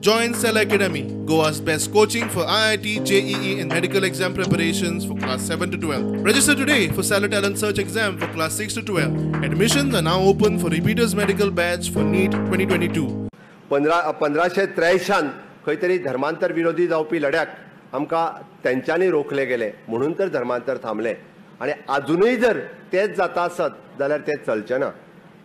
Join Cell Academy, Goa's best coaching for IIT, JEE and medical exam preparations for class 7 to 12. Register today for Cell Talent Search exam for class 6 to 12. Admissions are now open for repeaters medical batch for NEET 2022. 1583 खंय तरी धर्मांतर विरोधी जावपी लढ्याक आमकां तेंच्यांनी रोखले गेले म्हणून तर धर्मांतर थांबले आणि अजूनही जर तेच जाता आसत जाल्यार तें चलचें ना.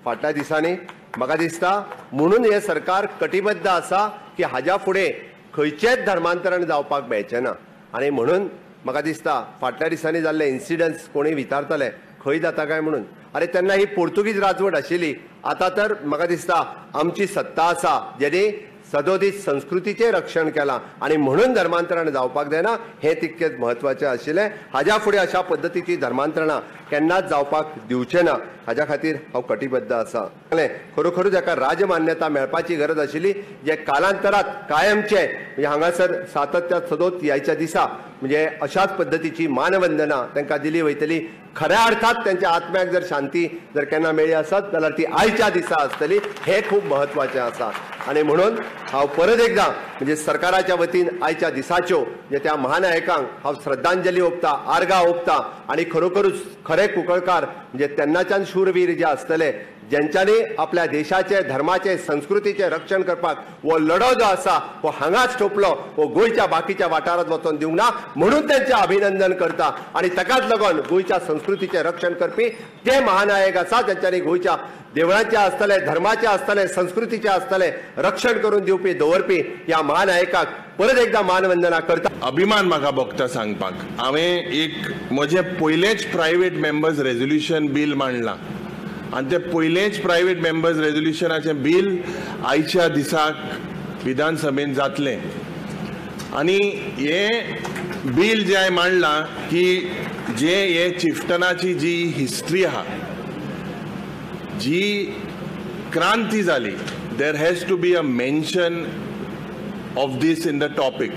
फाटल्या दिसांनी म्हाका दिसता म्हणून हे सरकार कटिबद्ध आसा की हाज्या फुडें खंयचेच धर्मांतरण जावपाक मेळचें ना. आनी म्हणून म्हाका दिसता फाटल्या दिसांनी जाल्ले इन्सिडंट्स कोणी विचारतले खंय जाता काय म्हणून. अरे तेन्ना ही पोर्तुगीज राजवट आशिल्ली, आतां तर म्हाका दिसता आमची सत्ता आसा जेणे सदोदीत संस्कृतीचे रक्षण केलां आनी म्हणून धर्मांतरण जावपाक जायना हें तितकेच म्हत्वाचें आशिल्लें. हाज्या फुडें अशा पद्दतीची धर्मांतरणां केन्नाच जावपाक दिवचें ना हाज्या खातीर हांव कटिबद्ध आसा. खरोखरूच हाका राजमान्यता मेळपाची गरज आशिल्ली जे कालांतरात कायमचे म्हणजे हांगासर सातत्यात सदोत ह्याच्या दिसा म्हणजे अशाच पद्दतीची मानवंदना तांकां दिली वयतली. खऱ्या अर्थात त्यांच्या आत्म्याक जर शांती जर केन्ना मेळ्ळी आसत जाल्यार ती आयच्या दिसा आसतली हें खूब म्हत्वाचें आसा. आनी म्हणून हांव परत एकदां म्हणजे सरकाराच्या वतीन आयच्या दिसाच्यो जे त्या महानायकांक हांव श्रद्धांजली ओंपता, आर्गां ओंपता आनी खरोखरूच खरे कुंकळकार म्हणजे तेन्नाच्यान शूरवीर जे आसतले ज्यांच्यानी आपल्या देशाचे धर्माचे संस्कृतीचे रक्षण करपाक वो लढो जो आसा वो हांगाच ठोपलो, वो गोंयच्या बाकीच्या वाठारांत वचून दिवंक ना म्हणून त्यांचे अभिनंदन करता. आनी ताकाच लागून गोंयच्या संस्कृतीचे रक्षण करपी ते महानायक आसा ज्यांच्यानी गोंयच्या देवळांचे आसतले, धर्माचे आसतले, संस्कृतीचे आसतले रक्षण करून दिवपी दवरपी ह्या महानायकाक परत एकदा मानवंदना करता. अभिमान म्हाका भोगता सांगपाक. हांवें एक म्हजें पयलेंच प्रायवेट मेंबर्स रेझोल्युशन बील मांडलां आनी ते पयलेंच प्रायवेट मेंबर्स रेझोल्युशनाचें बील आयच्या दिसाक विधानसभेन जातलें. आनी हें बील जें हांवें मांडलां की जे हे चिफ्टनाची जी हिस्ट्री आहा, जी क्रांती जाली, there has to be a mention of this in the topic.